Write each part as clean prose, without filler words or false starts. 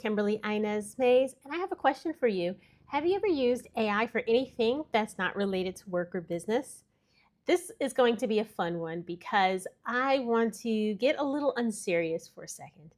Kimberly Inez Mays, and I have a question for you. Have you ever used AI for anything that's not related to work or business? This is going to be a fun one because I want to get a little unserious for a second.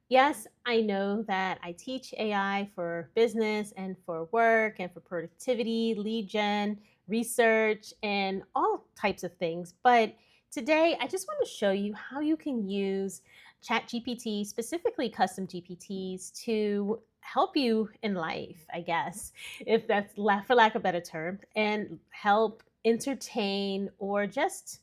Yes, I know that I teach AI for business and for work and for productivity, lead gen, research, and all types of things. But today, I just want to show you how you can use ChatGPT, specifically custom GPTs, to help you in life, I guess, if that's for lack of a better term, and help entertain or just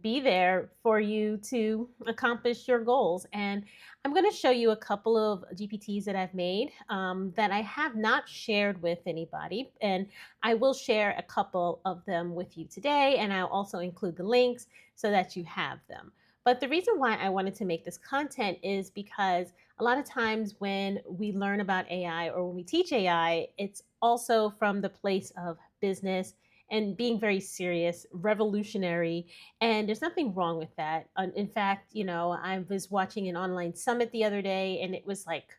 be there for you to accomplish your goals. And I'm going to show you a couple of GPTs that I've made that I have not shared with anybody. And I will share a couple of them with you today. And I'll also include the links so that you have them. But the reason why I wanted to make this content is because a lot of times when we learn about AI or when we teach AI, it's also from the place of business and being very serious, revolutionary, and there's nothing wrong with that. In fact, I was watching an online summit the other day, and it was like,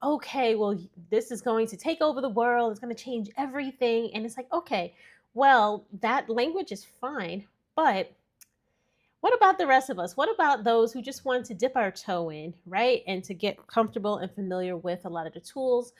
okay, well, this is going to take over the world. It's going to change everything. And it's like, okay, well, that language is fine. But what about the rest of us? What about those who just want to dip our toe in, right? And to get comfortable and familiar with a lot of the tools,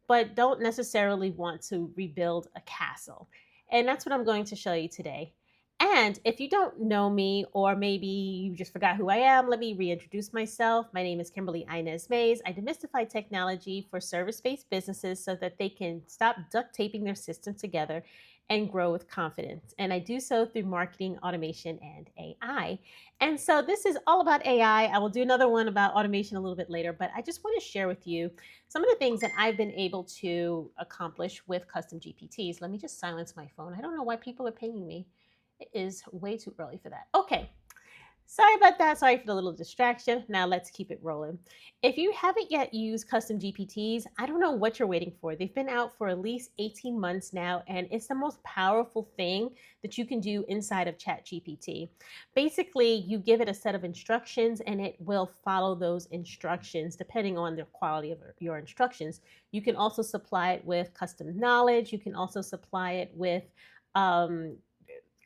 but don't necessarily want to rebuild a castle. And that's what I'm going to show you today. And if you don't know me, or maybe you just forgot who I am, let me reintroduce myself. My name is Kimberly Inez Mays. I demystify technology for service-based businesses so that they can stop duct taping their systems together and grow with confidence. And I do so through marketing, automation, and AI. And so this is all about AI. I will do another one about automation a little bit later, but I just want to share with you some of the things that I've been able to accomplish with custom GPTs. Let me just silence my phone. I don't know why people are pinging me. It is way too early for that. Okay. Sorry about that. Sorry for the little distraction. Now let's keep it rolling. If you haven't yet used custom GPTs, I don't know what you're waiting for. They've been out for at least 18 months now, and it's the most powerful thing that you can do inside of ChatGPT. Basically, you give it a set of instructions and it will follow those instructions depending on the quality of your instructions. You can also supply it with custom knowledge. You can also supply it with um,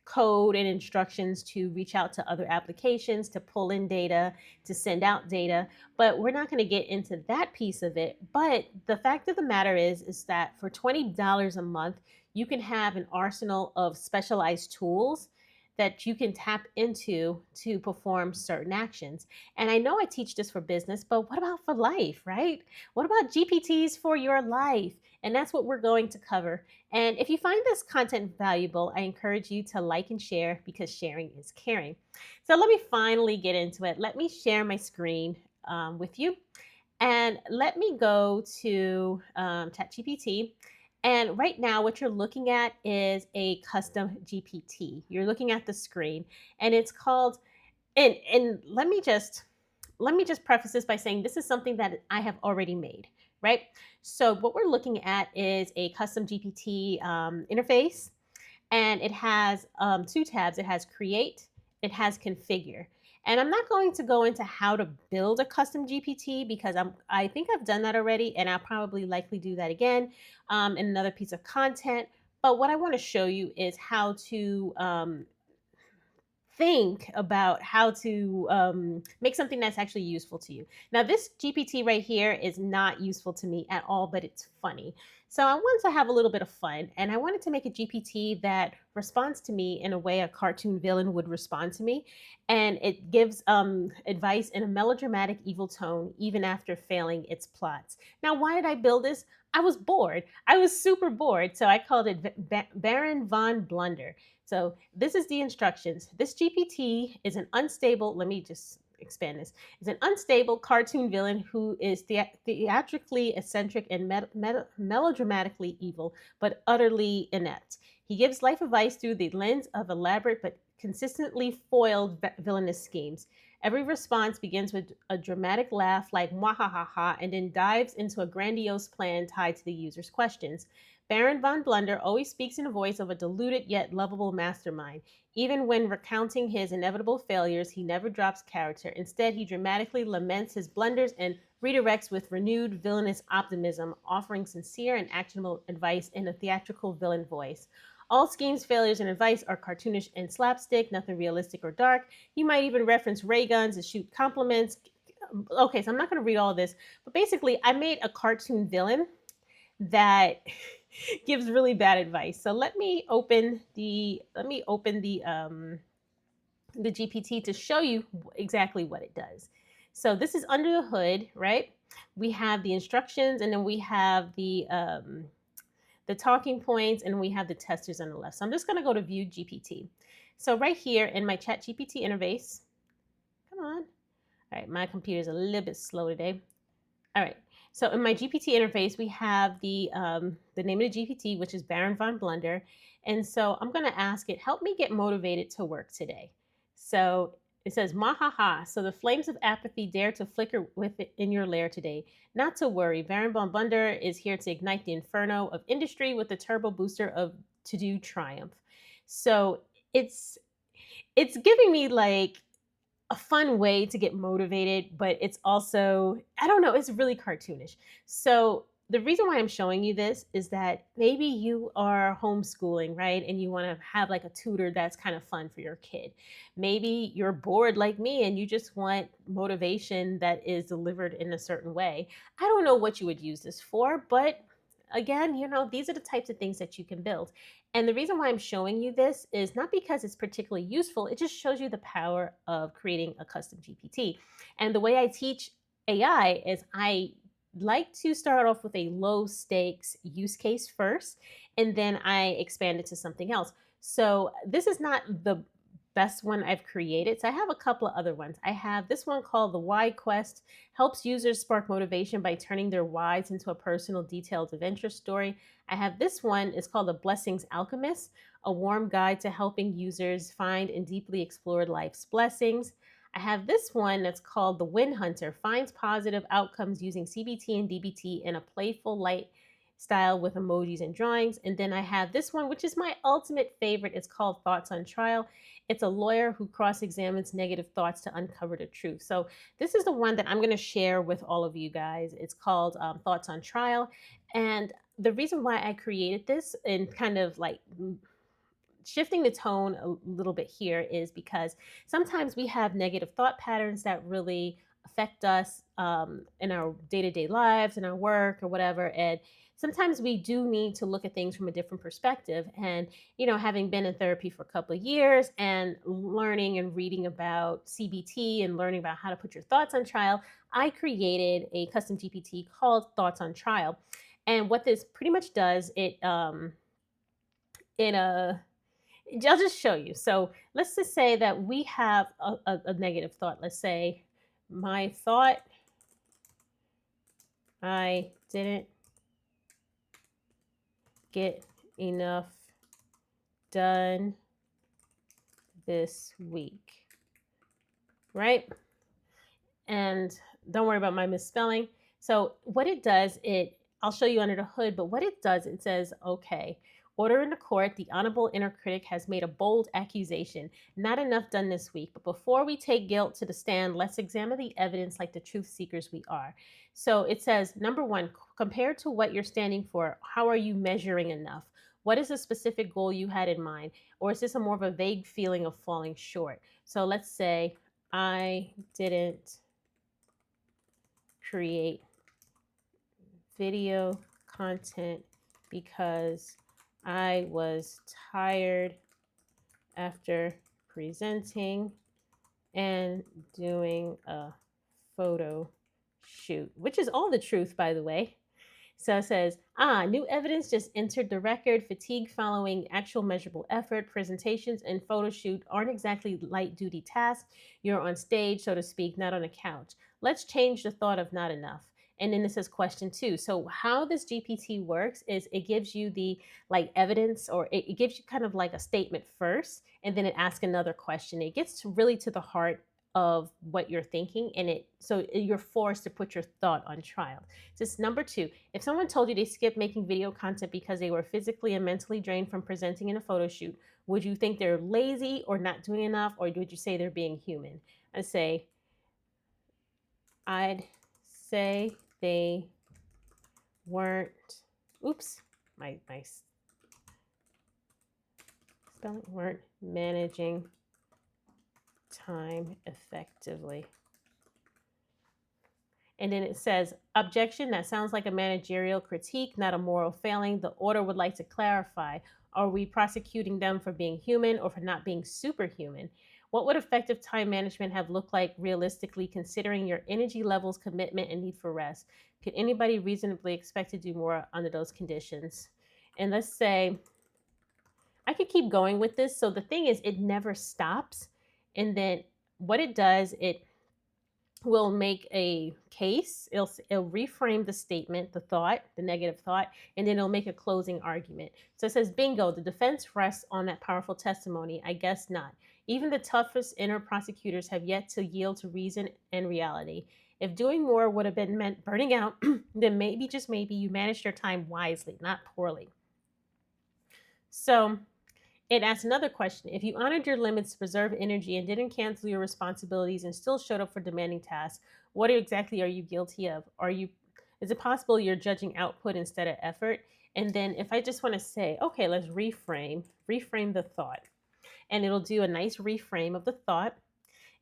code and instructions to reach out to other applications, to pull in data, to send out data. But we're not going to get into that piece of it. But the fact of the matter is that for $20 a month, you can have an arsenal of specialized tools that you can tap into to perform certain actions. And I know I teach this for business, but what about for life, right? What about GPTs for your life? And that's what we're going to cover. And if you find this content valuable, I encourage you to like and share because sharing is caring. So let me finally get into it. Let me share my screen with you. And let me go to ChatGPT. And right now, what you're looking at is a custom GPT. You're looking at the screen, and it's called. And let me just preface this by saying this is something that I have already made, right? So what we're looking at is a custom GPT interface, and it has two tabs. It has create, it has configure. And I'm not going to go into how to build a custom GPT because I think I've done that already, and I'll probably likely do that again in another piece of content. But what I want to show you is how to think about how to make something that's actually useful to you. Now, this GPT right here is not useful to me at all, but it's funny. So I wanted to have a little bit of fun, and I wanted to make a GPT that responds to me in a way a cartoon villain would respond to me, and it gives advice in a melodramatic, evil tone, even after failing its plots. Now, why did I build this? I was bored. I was super bored, so I called it Baron von Blunder. So this is the instructions. This GPT is an unstable, let me just expand this, is an unstable cartoon villain who is theatrically eccentric and melodramatically evil, but utterly inept. He gives life advice through the lens of elaborate but consistently foiled villainous schemes. Every response begins with a dramatic laugh like mwahaha and then dives into a grandiose plan tied to the user's questions. Baron von Blunder always speaks in a voice of a deluded yet lovable mastermind. Even when recounting his inevitable failures, he never drops character. Instead, he dramatically laments his blunders and redirects with renewed villainous optimism, offering sincere and actionable advice in a theatrical villain voice. All schemes, failures, and advice are cartoonish and slapstick, nothing realistic or dark. He might even reference ray guns and shoot compliments. Okay, so I'm not going to read all this, but basically, I made a cartoon villain that gives really bad advice. So let me open the GPT to show you exactly what it does. So this is under the hood, right? We have the instructions, and then we have the talking points, and we have the testers on the left. So I'm just going to go to View GPT. So right here in my Chat GPT interface, come on. All right, my computer is a little bit slow today. All right. So in my GPT interface, we have the name of the GPT, which is Baron von Blunder. And so I'm going to ask it, help me get motivated to work today. So it says, Mahaha. So the flames of apathy dare to flicker with it in your lair today. Not to worry. Baron von Blunder is here to ignite the inferno of industry with the turbo booster of to-do triumph. So it's giving me like a fun way to get motivated, but it's also, I don't know, it's really cartoonish. So the reason why I'm showing you this is that maybe you are homeschooling, right? And you want to have like a tutor that's kind of fun for your kid. Maybe you're bored like me and you just want motivation that is delivered in a certain way. I don't know what you would use this for, but again, these are the types of things that you can build. And the reason why I'm showing you this is not because it's particularly useful, it just shows you the power of creating a custom GPT. And the way I teach AI is I like to start off with a low stakes use case first, and then I expand it to something else. So this is not the best one I've created. So I have a couple of other ones. I have this one called the Why Quest, helps users spark motivation by turning their whys into a personal, detailed adventure story. I have this one, it's called the Blessings Alchemist, a warm guide to helping users find and deeply explore life's blessings. I have this one that's called the Win Hunter, finds positive outcomes using CBT and DBT in a playful, light style with emojis and drawings. And then I have this one, which is my ultimate favorite. It's called Thoughts on Trial. It's a lawyer who cross-examines negative thoughts to uncover the truth. So this is the one that I'm going to share with all of you guys. It's called Thoughts on Trial. And the reason why I created this and kind of like shifting the tone a little bit here is because sometimes we have negative thought patterns that really affect us in our day-to-day lives, in our work or whatever. And sometimes we do need to look at things from a different perspective. And, having been in therapy for a couple of years and learning and reading about CBT and learning about how to put your thoughts on trial, I created a custom GPT called Thoughts on Trial. And what this pretty much does, I'll just show you. So let's just say that we have a negative thought. Let's say my thought, I didn't get enough done this week, right? And don't worry about my misspelling. So what it does, I'll show you under the hood, but what it does, it says, okay, order in the court, the honorable inner critic has made a bold accusation. Not enough done this week, but before we take guilt to the stand, let's examine the evidence like the truth seekers we are. So it says, number one, compared to what you're standing for, how are you measuring enough? What is a specific goal you had in mind? Or is this a more of a vague feeling of falling short? So let's say I didn't create video content because I was tired after presenting and doing a photo shoot, which is all the truth, by the way. So it says, new evidence just entered the record. Fatigue following actual measurable effort. Presentations and photo shoot aren't exactly light duty tasks. You're on stage, so to speak, not on a couch. Let's change the thought of not enough. And then this is question 2. So how this GPT works is it gives you the evidence, or it gives you kind of like a statement first, and then it asks another question. It gets really to the heart of what you're thinking, and you're forced to put your thought on trial. Just number two, if someone told you they skipped making video content because they were physically and mentally drained from presenting in a photo shoot, would you think they're lazy or not doing enough, or would you say they're being human? I'd say they weren't, oops, my spelling, weren't managing time effectively. And then it says, objection, that sounds like a managerial critique, not a moral failing. The order would like to clarify, are we prosecuting them for being human or for not being superhuman? What would effective time management have looked like realistically, considering your energy levels, commitment, and need for rest? Could anybody reasonably expect to do more under those conditions? And let's say, I could keep going with this. So the thing is, it never stops. And then what it does, it will make a case. It'll reframe the statement, the thought, the negative thought, and then it'll make a closing argument. So it says, bingo, the defense rests on that powerful testimony. I guess not. Even the toughest inner prosecutors have yet to yield to reason and reality. If doing more would have been meant burning out, then maybe, just maybe, you managed your time wisely, not poorly. So it asks another question. If you honored your limits to preserve energy and didn't cancel your responsibilities and still showed up for demanding tasks, what exactly are you guilty of? Is it possible you're judging output instead of effort? And then if I just want to say, okay, let's reframe the thought. And it'll do a nice reframe of the thought.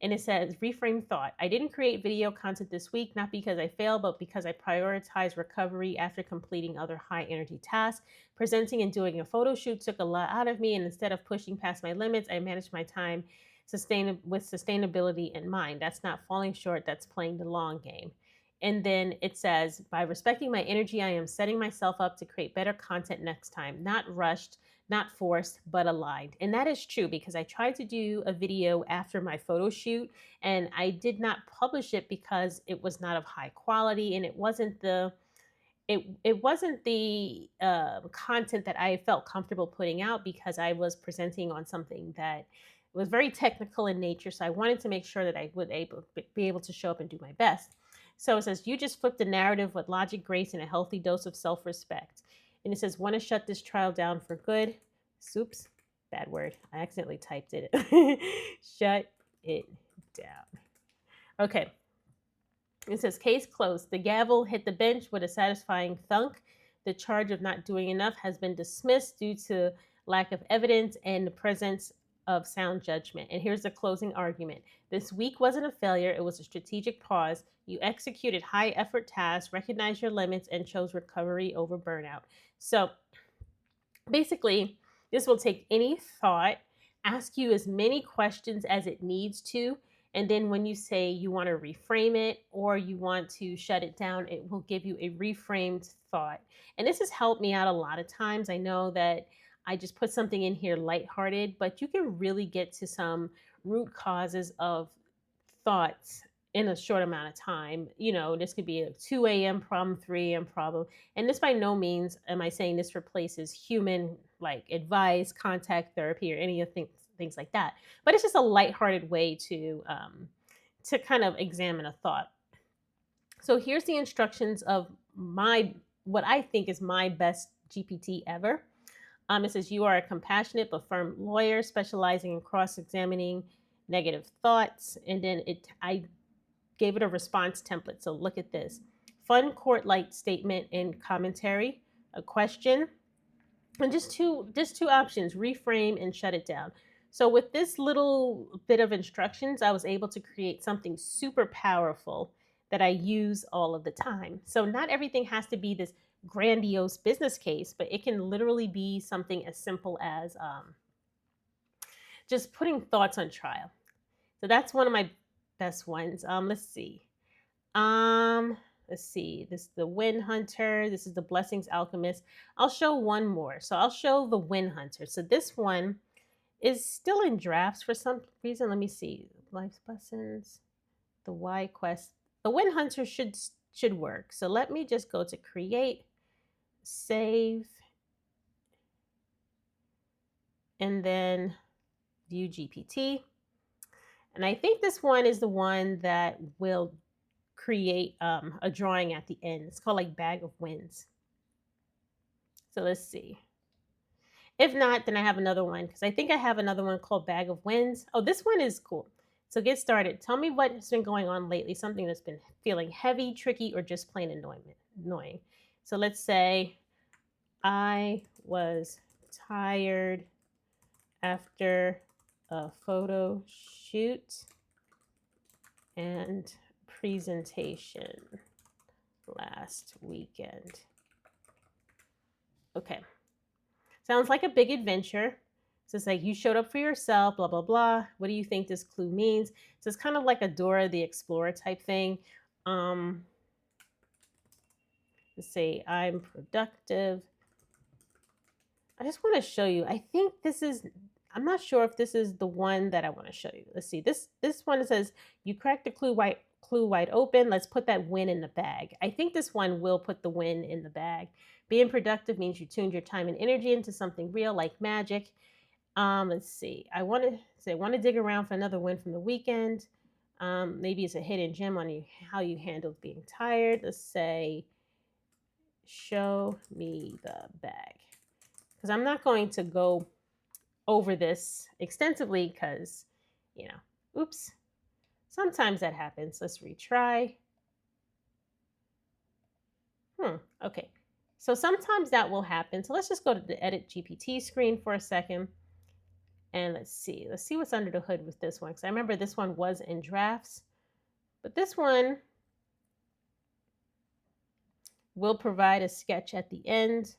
And it says, reframe thought. I didn't create video content this week, not because I failed, but because I prioritized recovery after completing other high energy tasks. Presenting and doing a photo shoot took a lot out of me, and instead of pushing past my limits, I managed my time with sustainability in mind. That's not falling short, that's playing the long game. And then it says, by respecting my energy, I am setting myself up to create better content next time, not rushed, not forced, but aligned. And that is true, because I tried to do a video after my photo shoot and I did not publish it because it was not of high quality, and it wasn't the content that I felt comfortable putting out, because I was presenting on something that was very technical in nature. So I wanted to make sure that I would be able to show up and do my best. So it says, you just flipped the narrative with logic, grace, and a healthy dose of self-respect. And it says, want to shut this trial down for good. Oops, bad word. I accidentally typed it. Shut it down. Okay. It says, case closed. The gavel hit the bench with a satisfying thunk. The charge of not doing enough has been dismissed due to lack of evidence and the presence of sound judgment. And here's the closing argument. This week wasn't a failure. It was a strategic pause. You executed high effort tasks, recognized your limits, and chose recovery over burnout. So basically, this will take any thought, ask you as many questions as it needs to, and then when you say you want to reframe it or you want to shut it down, it will give you a reframed thought. And this has helped me out a lot of times. I know that I just put something in here lighthearted, but you can really get to some root causes of thoughts in a short amount of time. You know, this could be a 2 a.m. problem, 3 a.m. problem. And this by no means am I saying this replaces human like advice, contact therapy, or any of things like that. But it's just a lighthearted way to kind of examine a thought. So here's the instructions of what I think is my best GPT ever. It says, you are a compassionate but firm lawyer specializing in cross-examining negative thoughts. And then I gave it a response template. So look at this. Fun court-like statement and commentary, a question, and just two options, reframe and shut it down. So with this little bit of instructions, I was able to create something super powerful that I use all of the time. So not everything has to be this grandiose business case, but it can literally be something as simple as just putting thoughts on trial. So that's one of my best ones. Let's see. This is the Wind Hunter. This is the Blessings Alchemist. I'll show one more. So I'll show the Wind Hunter. So this one is still in drafts for some reason. Let me see. Life's Lessons, the Y Quest. The Wind Hunter should work. So let me just go to create, save, and then view GPT. And I think this one is the one that will create a drawing at the end. It's called like Bag of Wins. So let's see. If not, then I have another one because I think I have another one called Bag of Wins. Oh, this one is cool. So get started. Tell me what's been going on lately, something that's been feeling heavy, tricky, or just plain annoying. So let's say I was tired after a photo shoot and presentation last weekend. Okay. Sounds like a big adventure. So it's like you showed up for yourself, blah, blah, blah. What do you think this clue means? So it's kind of like a Dora the Explorer type thing. Let's say I'm productive. I just want to show you. I think this is, I'm not sure if this is the one that I want to show you. Let's see. This one says you cracked the clue wide open. Let's put that win in the bag. I think this one will put the win in the bag. Being productive means you tuned your time and energy into something real like magic. Let's see. I want to dig around for another win from the weekend. Maybe it's a hidden gem on you, how you handled being tired. Let's say, show me the bag. Because I'm not going to go over this extensively because, oops, sometimes that happens. Let's retry. Okay. So sometimes that will happen. So let's just go to the Edit GPT screen for a second. And let's see what's under the hood with this one. Because I remember this one was in drafts. But this one will provide a sketch at the end.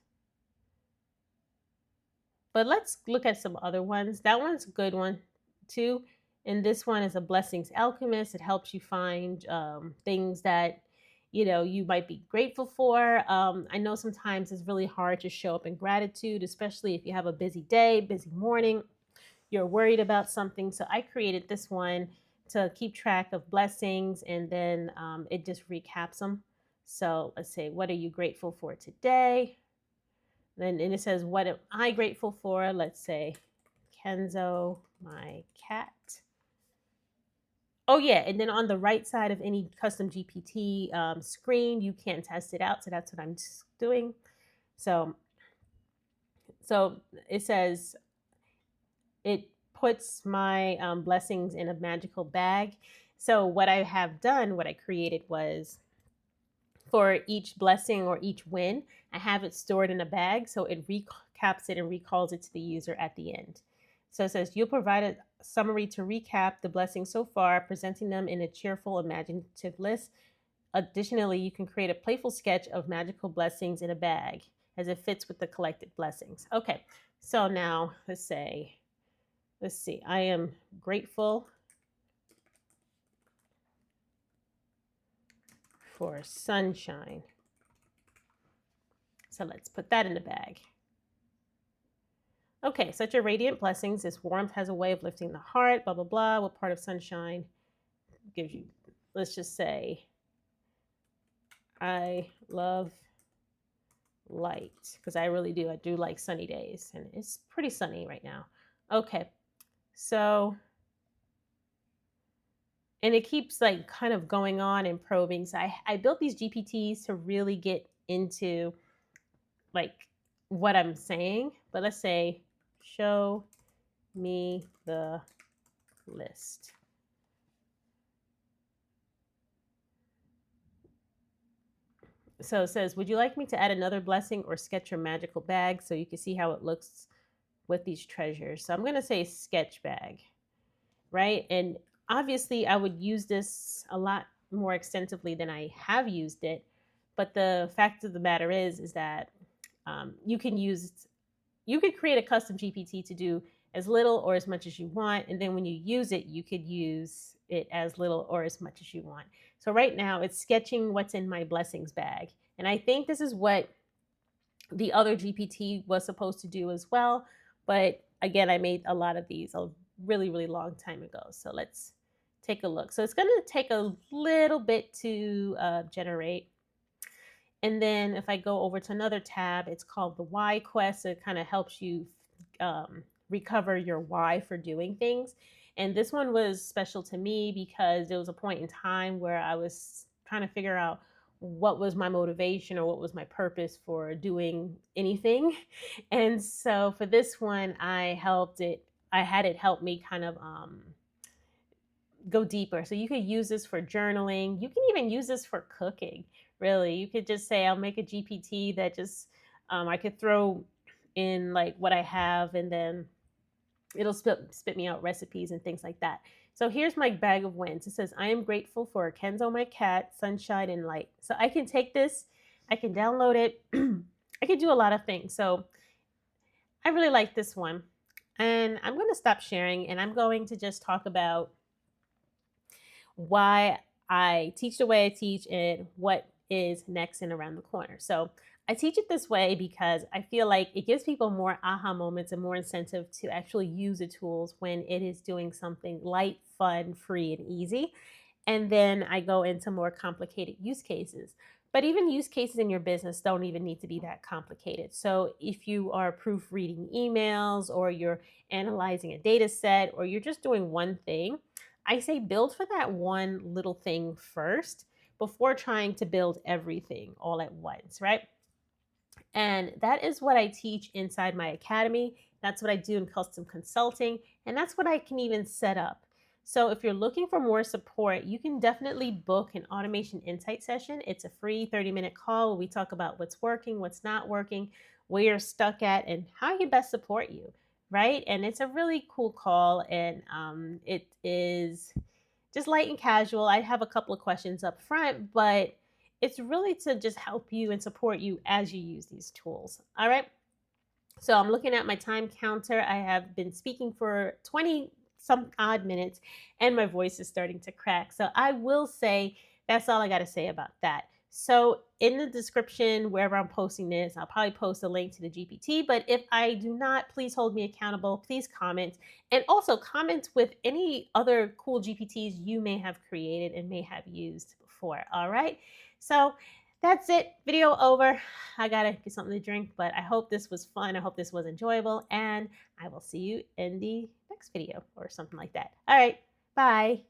But let's look at some other ones. That one's a good one too. And this one is a Blessings Alchemist. It helps you find things that you might be grateful for. I know sometimes it's really hard to show up in gratitude, especially if you have a busy day, busy morning, you're worried about something. So I created this one to keep track of blessings, and then it just recaps them. So let's say, what are you grateful for today? And it says, what am I grateful for? Let's say, Kenzo, my cat. Oh yeah, and then on the right side of any custom GPT screen, you can test it out. So that's what I'm doing. So it says, it puts my blessings in a magical bag. So what I have done, what I created was, for each blessing or each win, I have it stored in a bag. So it recaps it and recalls it to the user at the end. So it says, you'll provide a summary to recap the blessings so far, presenting them in a cheerful, imaginative list. Additionally, you can create a playful sketch of magical blessings in a bag as it fits with the collected blessings. Okay, so now let's see. I am grateful for sunshine. So let's put that in the bag. Okay, such a radiant blessings. This warmth has a way of lifting the heart, blah, blah, blah. What part of sunshine gives you, let's just say, I love light, because I really do. I do like sunny days, and it's pretty sunny right now. Okay, so, and it keeps like kind of going on and probing. So I built these GPTs to really get into like what I'm saying. But let's say, show me the list. So it says, would you like me to add another blessing or sketch your magical bag so you can see how it looks with these treasures? So I'm going to say sketch bag, right? And obviously I would use this a lot more extensively than I have used it. But the fact of the matter is that you could create a custom GPT to do as little or as much as you want. And then when you use it, you could use it as little or as much as you want. So right now it's sketching what's in my blessings bag. And I think this is what the other GPT was supposed to do as well. But again, I made a lot of these a really, really long time ago. So let's take a look. So it's going to take a little bit to generate. And then if I go over to another tab, it's called the why quest. So it kind of helps you recover your why for doing things. And this one was special to me because there was a point in time where I was trying to figure out what was my motivation or what was my purpose for doing anything. And so for this one, I had it help me kind of go deeper. So you could use this for journaling. You can even use this for cooking. Really, you could just say, "I'll make a GPT that just I could throw in like what I have, and then it'll spit me out recipes and things like that." So here's my bag of wins. It says, "I am grateful for Kenzo, my cat, sunshine, and light." So I can take this, I can download it, I can do a lot of things. So I really like this one. And I'm going to stop sharing and I'm going to just talk about why I teach the way I teach and what is next and around the corner. So I teach it this way because I feel like it gives people more aha moments and more incentive to actually use the tools when it is doing something light, fun, free, and easy. And then I go into more complicated use cases. But even use cases in your business don't even need to be that complicated. So if you are proofreading emails or you're analyzing a data set or you're just doing one thing, I say build for that one little thing first before trying to build everything all at once, right? And that is what I teach inside my academy. That's what I do in custom consulting. And that's what I can even set up. So if you're looking for more support, you can definitely book an automation insight session. It's a free 30-minute call where we talk about what's working, what's not working, where you're stuck at, and how I can best support you, right? And it's a really cool call. And it is just light and casual. I have a couple of questions up front, but it's really to just help you and support you as you use these tools. All right. So I'm looking at my time counter. I have been speaking for 20 some odd minutes and my voice is starting to crack. So I will say that's all I got to say about that. So in the description, wherever I'm posting this, I'll probably post a link to the GPT. But if I do not, please hold me accountable. Please comment. And also comment with any other cool GPTs you may have created and may have used before. All right. So that's it. Video over. I gotta get something to drink, but I hope this was fun. I hope this was enjoyable, and I will see you in the next video or something like that. All right. Bye.